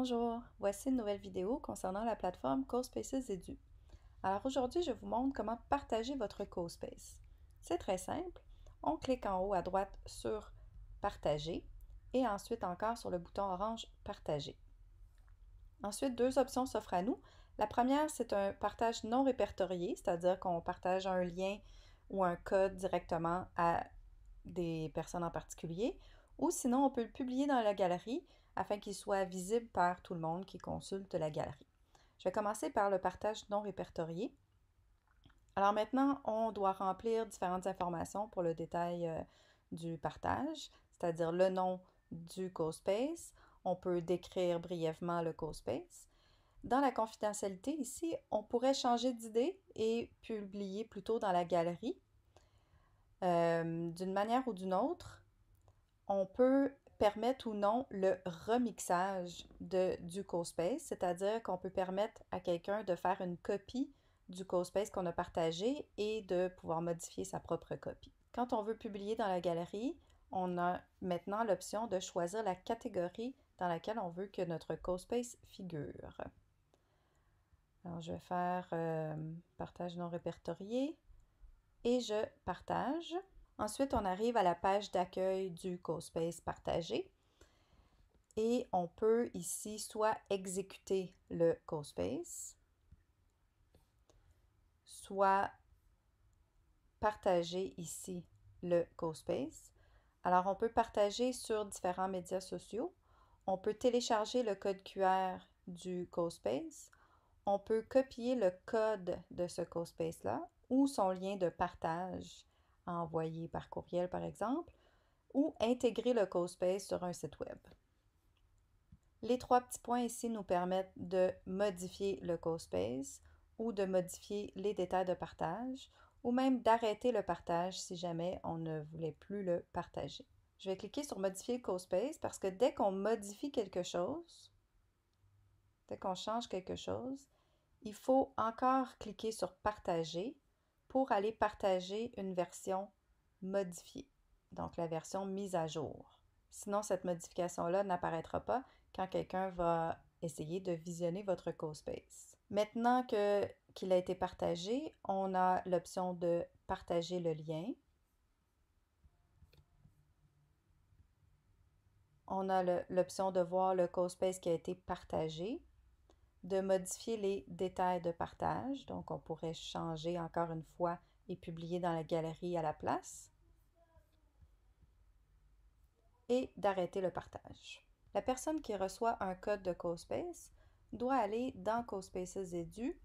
Bonjour, voici une nouvelle vidéo concernant la plateforme CoSpaces Edu. Alors aujourd'hui, je vous montre comment partager votre CoSpace. C'est très simple. On clique en haut à droite sur Partager et ensuite encore sur le bouton orange Partager. Ensuite, deux options s'offrent à nous. La première, c'est un partage non répertorié, c'est-à-dire qu'on partage un lien ou un code directement à des personnes en particulier, ou sinon on peut le publier dans la galerie afin qu'il soit visible par tout le monde qui consulte la galerie. Je vais commencer par le partage non répertorié. Alors maintenant, on doit remplir différentes informations pour le détail du partage, c'est-à-dire le nom du CoSpace. On peut décrire brièvement le CoSpace. Dans la confidentialité, ici, on pourrait changer d'idée et publier plutôt dans la galerie. D'une manière ou d'une autre, on peut permettre ou non le remixage du CoSpace, c'est-à-dire qu'on peut permettre à quelqu'un de faire une copie du CoSpace qu'on a partagé et de pouvoir modifier sa propre copie. Quand on veut publier dans la galerie, on a maintenant l'option de choisir la catégorie dans laquelle on veut que notre CoSpace figure. Alors, je vais faire partage non répertorié et je partage. Ensuite, on arrive à la page d'accueil du CoSpace partagé et on peut ici soit exécuter le CoSpace, soit partager ici le CoSpace. Alors, on peut partager sur différents médias sociaux. On peut télécharger le code QR du CoSpace. On peut copier le code de ce CoSpace-là ou son lien de partage envoyé par courriel, par exemple, ou intégrer le CoSpace sur un site web. Les trois petits points ici nous permettent de modifier le CoSpace ou de modifier les détails de partage ou même d'arrêter le partage si jamais on ne voulait plus le partager. Je vais cliquer sur modifier le CoSpace parce que dès qu'on modifie quelque chose, dès qu'on change quelque chose, il faut encore cliquer sur partager pour aller partager une version modifiée, donc la version mise à jour. Sinon, cette modification-là n'apparaîtra pas quand quelqu'un va essayer de visionner votre CoSpace. Maintenant qu'il a été partagé, on a l'option de partager le lien. On a l'option de voir le CoSpace qui a été partagé, de modifier les détails de partage, donc on pourrait changer encore une fois et publier dans la galerie à la place, et d'arrêter le partage. La personne qui reçoit un code de CoSpace doit aller dans CoSpaces Edu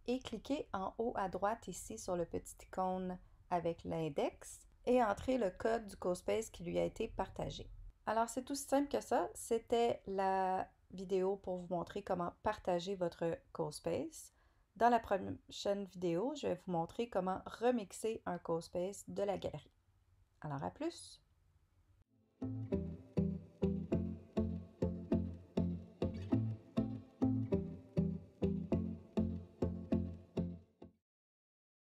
et cliquer en haut à droite ici sur le petit icône avec l'index et entrer le code du CoSpace qui lui a été partagé. Alors c'est aussi simple que ça, c'était la vidéo pour vous montrer comment partager votre CoSpace. Dans la prochaine vidéo, je vais vous montrer comment remixer un CoSpace de la galerie. Alors à plus!